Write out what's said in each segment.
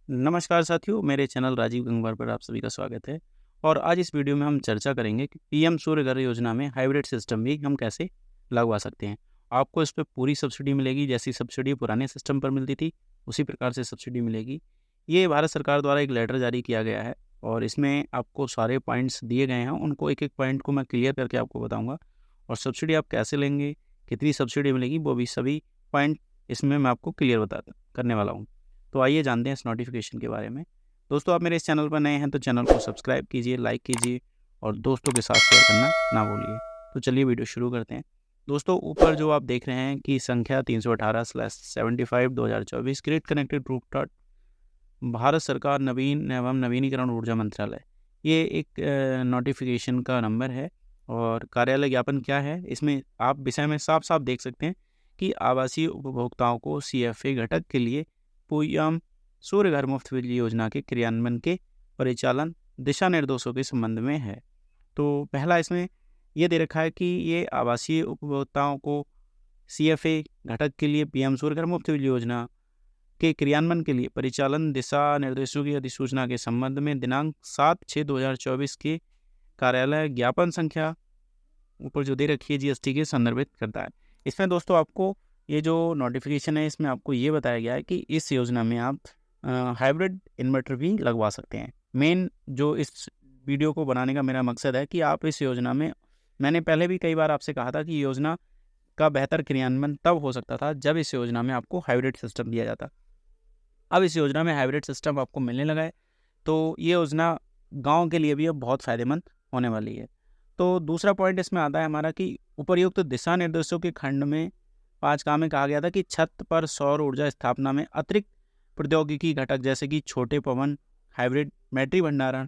नमस्कार साथियों, मेरे चैनल राजीव गंगवार पर आप सभी का स्वागत है। और आज इस वीडियो में हम चर्चा करेंगे कि पीएम सूर्य घर योजना में हाइब्रिड सिस्टम भी हम कैसे लगवा सकते हैं। आपको इस पे पूरी सब्सिडी मिलेगी, जैसी सब्सिडी पुराने सिस्टम पर मिलती थी उसी प्रकार से सब्सिडी मिलेगी। ये भारत सरकार द्वारा एक लेटर जारी किया गया है और इसमें आपको सारे पॉइंट्स दिए गए हैं, उनको एक-एक पॉइंट को मैं क्लियर करके आपको बताऊँगा। और सब्सिडी आप कैसे लेंगे, कितनी सब्सिडी मिलेगी, वो भी सभी पॉइंट इसमें मैं आपको क्लियर करने वाला हूँ। तो आइए जानते हैं इस नोटिफिकेशन के बारे में। दोस्तों, आप मेरे इस चैनल पर नए हैं तो चैनल को सब्सक्राइब कीजिए, लाइक कीजिए और दोस्तों के साथ शेयर करना ना भूलिए। तो चलिए वीडियो शुरू करते हैं। दोस्तों, ऊपर जो आप देख रहे हैं कि संख्या 318/75/2024 ग्रिड कनेक्टेड रूफटॉप भारत सरकार नवीन एवं नवीनीकरण ऊर्जा मंत्रालय, ये एक नोटिफिकेशन का नंबर है। और कार्यालय ज्ञापन क्या है, इसमें आप विषय में साफ-साफ देख सकते हैं कि आवासीय उपभोक्ताओं को सीएफए घटक के लिए पीएम सूर्य घर मुफ्त बिजली योजना के क्रियान्वयन के परिचालन दिशा निर्देशों के संबंध में है। तो पहला इसमें ये दे रखा है कि ये आवासीय उपभोक्ताओं को सीएफए घटक के लिए पीएम सूर्य घर मुफ्त बिजली योजना के क्रियान्वयन के लिए परिचालन दिशा निर्देशों की अधिसूचना के संबंध में दिनांक 7/6/2024 के कार्यालय ज्ञापन संख्या ऊपर जो दे रखी है जीएसटी के संदर्भित करता है। इसमें दोस्तों आपको ये जो नोटिफिकेशन है इसमें आपको ये बताया गया है कि इस योजना में आप हाइब्रिड इन्वर्टर भी लगवा सकते हैं। मेन जो इस वीडियो को बनाने का मेरा मकसद है कि आप इस योजना में, मैंने पहले भी कई बार आपसे कहा था कि योजना का बेहतर क्रियान्वयन तब हो सकता था जब इस योजना में आपको हाइब्रिड सिस्टम दिया जाता। अब इस योजना में हाइब्रिड सिस्टम आपको मिलने लगा है, तो ये योजना गाँव के लिए भी अब बहुत फ़ायदेमंद होने वाली है। तो दूसरा पॉइंट इसमें आता है हमारा कि उपर्युक्त दिशा निर्देशों के खंड में 5 का में कहा गया था कि छत पर सौर ऊर्जा स्थापना में अतिरिक्त प्रौद्योगिकी घटक जैसे कि छोटे पवन, हाइब्रिड बैटरी भंडारण,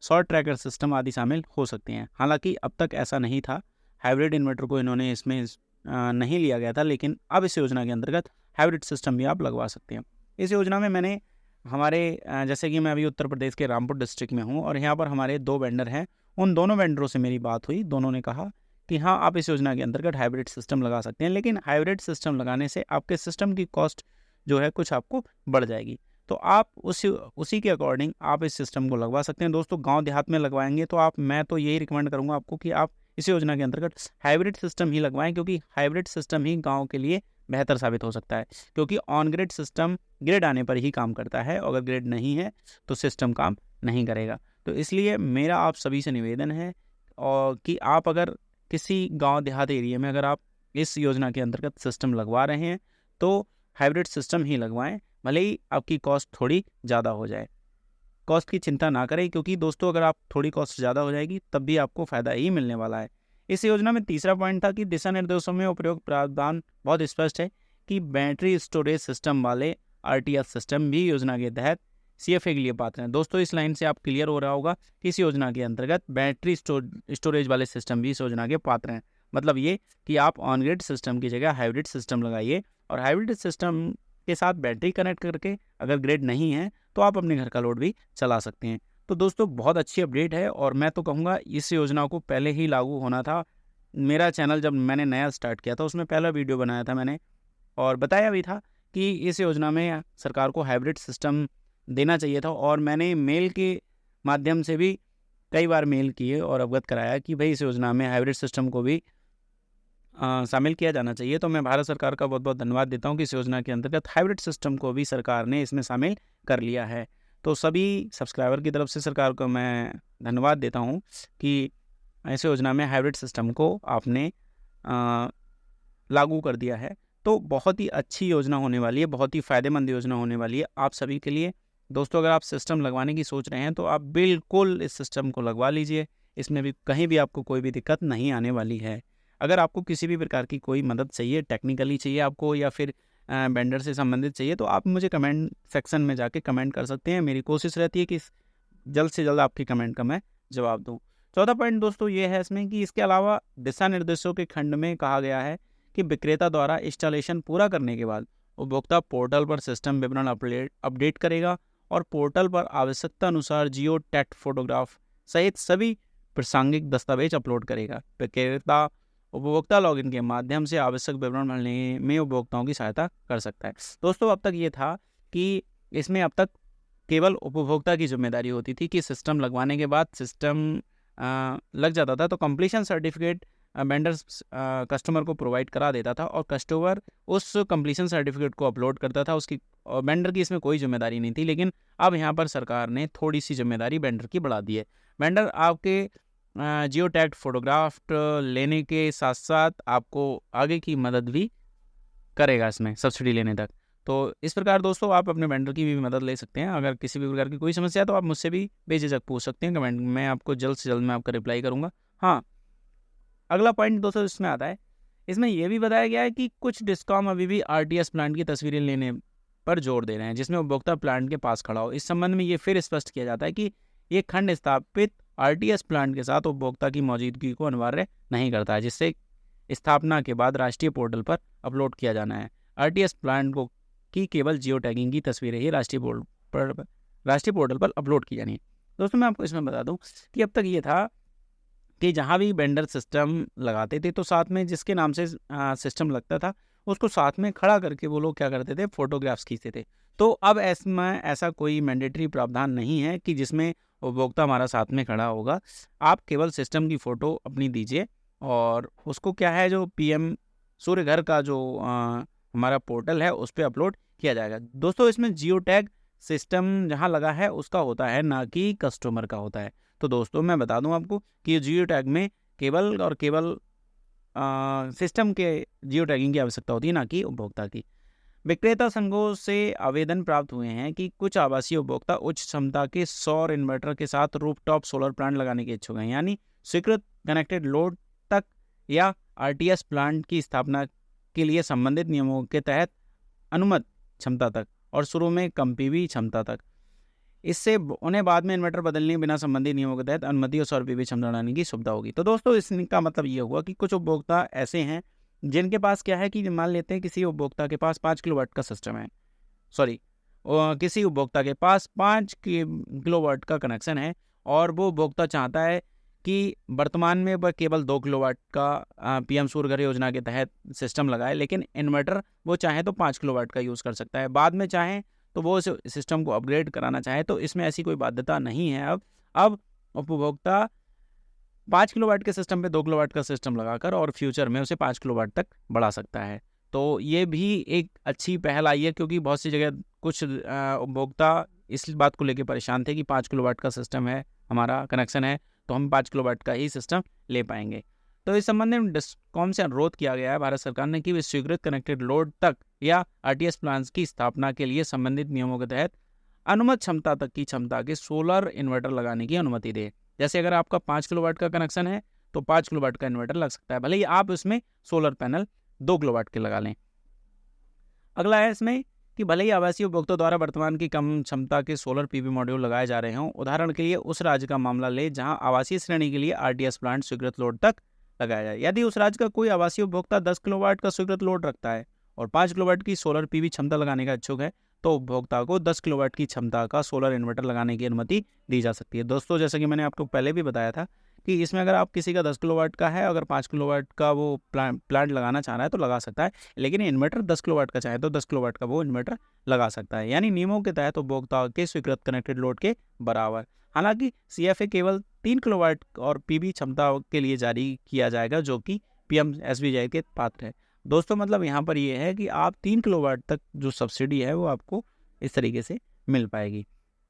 सौर ट्रैकर सिस्टम आदि शामिल हो सकते हैं। हालांकि अब तक ऐसा नहीं था, हाइब्रिड इन्वर्टर को इन्होंने इसमें नहीं लिया गया था, लेकिन अब इस योजना के अंतर्गत हाइब्रिड सिस्टम भी आप लगवा सकते हैं। इस योजना में मैंने हमारे जैसे कि मैं अभी उत्तर प्रदेश के रामपुर डिस्ट्रिक्ट में हूँ और यहाँ पर हमारे 2 वेंडर हैं। उन दोनों वेंडरों से मेरी बात हुई, दोनों ने कहा कि हाँ, आप इस योजना के अंतर्गत हाइब्रिड सिस्टम लगा सकते हैं, लेकिन हाइब्रिड सिस्टम लगाने से आपके सिस्टम की कॉस्ट जो है कुछ आपको बढ़ जाएगी। तो आप उसी के अकॉर्डिंग आप इस सिस्टम को लगवा सकते हैं। दोस्तों, गाँव देहात में लगवाएंगे तो मैं तो यही रिकमेंड करूँगा आपको कि आप इस योजना के अंतर्गत हाइब्रिड सिस्टम ही लगवाएं, क्योंकि हाइब्रिड सिस्टम ही गाँव के लिए बेहतर साबित हो सकता है। क्योंकि ऑन ग्रिड सिस्टम ग्रिड आने पर ही काम करता है, अगर ग्रिड नहीं है तो सिस्टम काम नहीं करेगा। तो इसलिए मेरा आप सभी से निवेदन है और कि आप अगर किसी गांव देहात एरिया में अगर आप इस योजना के अंतर्गत सिस्टम लगवा रहे हैं तो हाइब्रिड सिस्टम ही लगवाएं, भले ही आपकी कॉस्ट थोड़ी ज़्यादा हो जाए। कॉस्ट की चिंता ना करें, क्योंकि दोस्तों अगर आप थोड़ी कॉस्ट ज़्यादा हो जाएगी तब भी आपको फ़ायदा ही मिलने वाला है। इस योजना में तीसरा पॉइंट था कि दिशा निर्देशों में उपयोग प्रावधान बहुत स्पष्ट है कि बैटरी स्टोरेज सिस्टम वाले आरटीएस सिस्टम भी योजना के तहत सीएफए के लिए पात्र हैं। दोस्तों, इस लाइन से आप क्लियर हो रहा होगा कि इस योजना के अंतर्गत बैटरी स्टोरेज वाले सिस्टम भी इस योजना के पात्र हैं। मतलब ये कि आप ऑन ग्रिड सिस्टम की जगह हाइब्रिड सिस्टम लगाइए और हाइब्रिड सिस्टम के साथ बैटरी कनेक्ट करके अगर ग्रिड नहीं है तो आप अपने घर का लोड भी चला सकते हैं। तो दोस्तों, बहुत अच्छी अपडेट है और मैं तो कहूँगा इस योजना को पहले ही लागू होना था। मेरा चैनल जब मैंने नया स्टार्ट किया था उसमें पहला वीडियो बनाया था मैंने और बताया भी था कि इस योजना में सरकार को हाइब्रिड सिस्टम देना चाहिए था। और मैंने मेल के माध्यम से भी कई बार मेल किए और अवगत कराया कि भाई इस योजना में हाइब्रिड सिस्टम को भी शामिल किया जाना चाहिए। तो मैं भारत सरकार का बहुत-बहुत धन्यवाद देता हूँ कि इस योजना के अंतर्गत हाइब्रिड सिस्टम को भी सरकार ने इसमें शामिल कर लिया है। तो सभी सब्सक्राइबर की तरफ से सरकार को मैं धन्यवाद देता हूँ कि इस योजना में हाइब्रिड सिस्टम को आपने लागू कर दिया है। तो बहुत ही अच्छी योजना होने वाली है, बहुत ही फ़ायदेमंद योजना होने वाली है आप सभी के लिए। दोस्तों, अगर आप सिस्टम लगवाने की सोच रहे हैं तो आप बिल्कुल इस सिस्टम को लगवा लीजिए। इसमें भी कहीं भी आपको कोई भी दिक्कत नहीं आने वाली है। अगर आपको किसी भी प्रकार की कोई मदद चाहिए, टेक्निकली चाहिए आपको या फिर वेंडर से संबंधित चाहिए, तो आप मुझे कमेंट सेक्शन में जाके कमेंट कर सकते हैं। मेरी कोशिश रहती है कि जल्द से जल्द आपके कमेंट का मैं जवाब दूँ। चौथा पॉइंट दोस्तों ये है इसमें कि इसके अलावा दिशा निर्देशों के खंड में कहा गया है कि विक्रेता द्वारा इंस्टॉलेशन पूरा करने के बाद उपभोक्ता पोर्टल पर सिस्टम विवरण अपडेट करेगा और पोर्टल पर आवश्यकता अनुसार जियो टैग फोटोग्राफ सहित सभी प्रासंगिक दस्तावेज अपलोड करेगा। विक्रेता उपभोक्ता लॉगिन के माध्यम से आवश्यक विवरण भरने में उपभोक्ताओं की सहायता कर सकता है। दोस्तों, अब तक ये था कि इसमें अब तक केवल उपभोक्ता की जिम्मेदारी होती थी कि सिस्टम लगवाने के बाद सिस्टम लग जाता था तो कंप्लीशन सर्टिफिकेट वेंडर्स कस्टमर को प्रोवाइड करा देता था और कस्टमर उस कंप्लीशन सर्टिफिकेट को अपलोड करता था। उसकी वेंडर की इसमें कोई जिम्मेदारी नहीं थी। लेकिन अब यहाँ पर सरकार ने थोड़ी सी जिम्मेदारी वेंडर की बढ़ा दी है। वेंडर आपके जियो टैग फोटोग्राफ लेने के साथ साथ आपको आगे की मदद भी करेगा इसमें सब्सिडी लेने तक। तो इस प्रकार दोस्तों आप अपने वेंडर की भी मदद ले सकते हैं। अगर किसी भी प्रकार की कोई समस्या है तो आप मुझसे भी बेझिझक पूछ सकते हैं कमेंट में, मैं आपको जल्द से जल्द मैं आपका रिप्लाई करूँगा। हाँ, अगला पॉइंट दोस्तों इसमें आता है, इसमें यह भी बताया गया है कि कुछ डिस्कॉम अभी भी आरटीएस प्लांट की तस्वीरें लेने पर जोर दे रहे हैं जिसमें उपभोक्ता प्लांट के पास खड़ा हो। इस संबंध में ये फिर स्पष्ट किया जाता है कि ये खंड स्थापित आरटीएस प्लांट के साथ उपभोक्ता की मौजूदगी को अनिवार्य नहीं करता है, जिससे स्थापना के बाद राष्ट्रीय पोर्टल पर अपलोड किया जाना है। आरटीएस प्लांट को की केवल जियो टैगिंग की तस्वीरें ही राष्ट्रीय पोर्टल पर अपलोड की जानी है। दोस्तों मैं आपको इसमें बता दूं कि अब तक ये था कि जहाँ भी वेंडर सिस्टम लगाते थे तो साथ में जिसके नाम से सिस्टम लगता था उसको साथ में खड़ा करके वो लोग क्या करते थे, फोटोग्राफ्स खींचते थे। तो अब ऐसा कोई मैंडेटरी प्रावधान नहीं है कि जिसमें उपभोक्ता हमारा साथ में खड़ा होगा। आप केवल सिस्टम की फ़ोटो अपनी दीजिए और उसको क्या है जो पीएम सूर्य घर का जो हमारा पोर्टल है उस पर अपलोड किया जाएगा। दोस्तों इसमें जियो टैग सिस्टम जहाँ लगा है उसका होता है, ना कि कस्टमर का होता है। तो दोस्तों मैं बता दूं आपको कि जियो टैग में केवल और केवल सिस्टम के जियो टैगिंग की आवश्यकता होती है, ना कि उपभोक्ता की। विक्रेता संघों से आवेदन प्राप्त हुए हैं कि कुछ आवासीय उपभोक्ता उच्च क्षमता के सौर इन्वर्टर के साथ रूफटॉप सोलर प्लांट लगाने के इच्छुक हैं, यानी स्वीकृत कनेक्टेड लोड तक या आरटीएस प्लांट की स्थापना के लिए संबंधित नियमों के तहत अनुमत क्षमता तक और शुरू में कम पीवी क्षमता तक। इससे उन्हें बाद में इन्वर्टर बदलने बिना संबंधित नियमों के तहत अनुमति और सौर पीवी क्षमता बढ़ाने की सुविधा होगी। तो दोस्तों इसका मतलब ये हुआ कि कुछ उपभोक्ता ऐसे हैं जिनके पास क्या है कि मान लेते हैं किसी उपभोक्ता के पास 5 किलोवाट का सिस्टम है, किसी उपभोक्ता के पास 5 किलोवाट का कनेक्शन है और वो उपभोक्ता चाहता है कि वर्तमान में वह केवल 2 किलोवाट का पीएम सूर्य घर योजना के तहत सिस्टम लगाए, लेकिन इन्वर्टर वो चाहे तो 5 किलोवाट का यूज़ कर सकता है। बाद में चाहे तो वो इस सिस्टम को अपग्रेड कराना चाहे तो इसमें ऐसी कोई बाध्यता नहीं है। अब उपभोक्ता 5 किलोवाट के सिस्टम पे 2 किलोवाट का सिस्टम लगाकर और फ्यूचर में उसे 5 किलोवाट तक बढ़ा सकता है। तो ये भी एक अच्छी पहल आई है, क्योंकि बहुत सी जगह कुछ उपभोक्ता इस बात को लेकर परेशान थे कि 5 किलोवाट का सिस्टम है, हमारा कनेक्शन है तो हम 5 किलोवाट का ही सिस्टम ले पाएंगे। तो इस संबंध में डिस्कॉम से अनुरोध किया गया है भारत सरकार ने कि वे स्वीकृत कनेक्टेड लोड तक या आरटीएस प्लांट्स की स्थापना के लिए संबंधित नियमों के तहत अनुमत क्षमता तक की क्षमता के सोलर इन्वर्टर लगाने की अनुमति दे। जैसे अगर आपका 5 किलोवाट का कनेक्शन है तो 5 किलोवाट का इन्वर्टर लग सकता है, भले ही आप इसमें सोलर पैनल 2 किलोवाट के लगा लें। अगला है इसमें कि भले ही आवासीय उपभोक्ता द्वारा वर्तमान की कम क्षमता के सोलर पीवी मॉड्यूल लगाए जा रहे हों, उदाहरण के लिए उस राज्य का मामला ले जहां आवासीय श्रेणी के लिए आरटीएस प्लांट स्वीकृत लोड तक लगाया जाए। यदि उस राज्य का कोई आवासीय उपभोक्ता 10 किलोवाट का स्वीकृत लोड रखता है और 5 किलोवाट की सोलर पीवी क्षमता लगाने का इच्छुक है तो उपभोक्ता को 10 किलोवाट की क्षमता का सोलर इन्वर्टर लगाने की अनुमति दी जा सकती है। दोस्तों जैसा कि मैंने आपको पहले भी बताया था कि इसमें अगर आप किसी का 10 किलोवाट का है, अगर 5 किलोवाट का वो प्लांट लगाना चाह रहा है तो लगा सकता है, लेकिन इन्वर्टर 10 किलोवाट का चाहे तो 10 किलोवाट का वो इन्वर्टर लगा सकता है, यानी नियमों के तहत उपभोक्ता के स्वीकृत कनेक्टेड लोड के बराबर। हालांकि सीएफए केवल 3 किलोवाट और पीवी क्षमता के लिए जारी किया जाएगा जो कि पीएमएसबीवाई के पात्र है। दोस्तों मतलब यहाँ पर ये है कि आप 3 किलोवाट तक जो सब्सिडी है वो आपको इस तरीके से मिल पाएगी।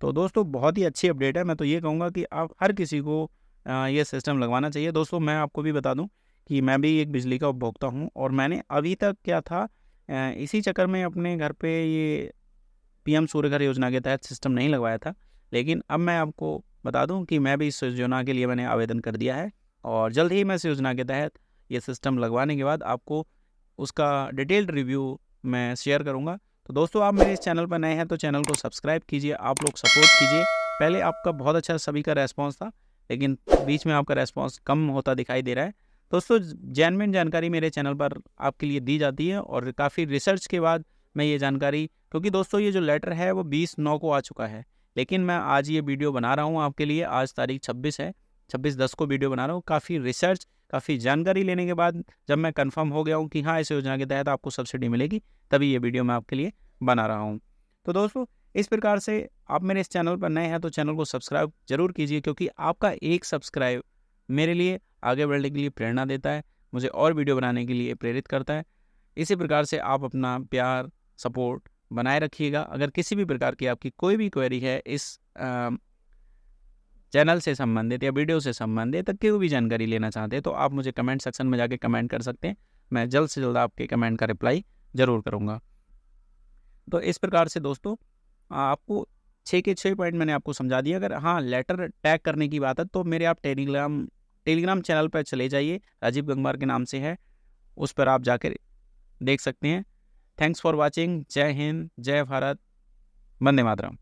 तो दोस्तों बहुत ही अच्छी अपडेट है। मैं तो ये कहूँगा कि आप हर किसी को ये सिस्टम लगवाना चाहिए। दोस्तों मैं आपको भी बता दूं कि मैं भी एक बिजली का उपभोक्ता हूं और मैंने अभी तक क्या था इसी चक्कर में अपने घर पे ये पीएम सूर्य घर योजना के तहत सिस्टम नहीं लगवाया था, लेकिन अब मैं आपको बता दूं कि मैं भी इस योजना के लिए मैंने आवेदन कर दिया है और जल्द ही मैं इस योजना के तहत ये सिस्टम लगवाने के बाद आपको उसका डिटेल्ड रिव्यू मैं शेयर करूँगा। तो दोस्तों आप मेरे इस चैनल पर नए हैं तो चैनल को सब्सक्राइब कीजिए, आप लोग सपोर्ट कीजिए। पहले आपका बहुत अच्छा सभी का रेस्पॉन्स था, लेकिन बीच में आपका रेस्पॉन्स कम होता दिखाई दे रहा है। दोस्तों जेन्युइन जानकारी मेरे चैनल पर आपके लिए दी जाती है और काफ़ी रिसर्च के बाद मैं ये जानकारी, क्योंकि दोस्तों ये जो लेटर है वो 20/9 को आ चुका है, लेकिन मैं आज ये वीडियो बना रहा हूँ आपके लिए। आज तारीख 26 है, 26/10 को वीडियो बना रहा हूँ। काफ़ी रिसर्च, काफ़ी जानकारी लेने के बाद जब मैं कंफर्म हो गया हूँ कि हाँ इस योजना के तहत आपको सब्सिडी मिलेगी, तभी ये वीडियो मैं आपके लिए बना रहा हूँ। तो दोस्तों इस प्रकार से आप मेरे इस चैनल पर नए हैं तो चैनल को सब्सक्राइब जरूर कीजिए, क्योंकि आपका एक सब्सक्राइब मेरे लिए आगे बढ़ने के लिए प्रेरणा देता है, मुझे और वीडियो बनाने के लिए प्रेरित करता है। इसी प्रकार से आप अपना प्यार सपोर्ट बनाए रखिएगा। अगर किसी भी प्रकार की आपकी कोई भी क्वेरी है इस चैनल से संबंधित या वीडियो से संबंधित, कोई भी जानकारी लेना चाहते हैं, तो आप मुझे कमेंट सेक्शन में जाके कमेंट कर सकते हैं। मैं जल्द से जल्द आपके कमेंट का रिप्लाई ज़रूर करूँगा। तो इस प्रकार से दोस्तों आपको 6 के 6 पॉइंट मैंने आपको समझा दिया। अगर हाँ लेटर टैग करने की बात है तो मेरे आप टेलीग्राम चैनल पर चले जाइए, राजीव गंगवार के नाम से है, उस पर आप जाकर देख सकते हैं। Thanks for watching. जय हिंद, जय भारत, वंदे मातरम।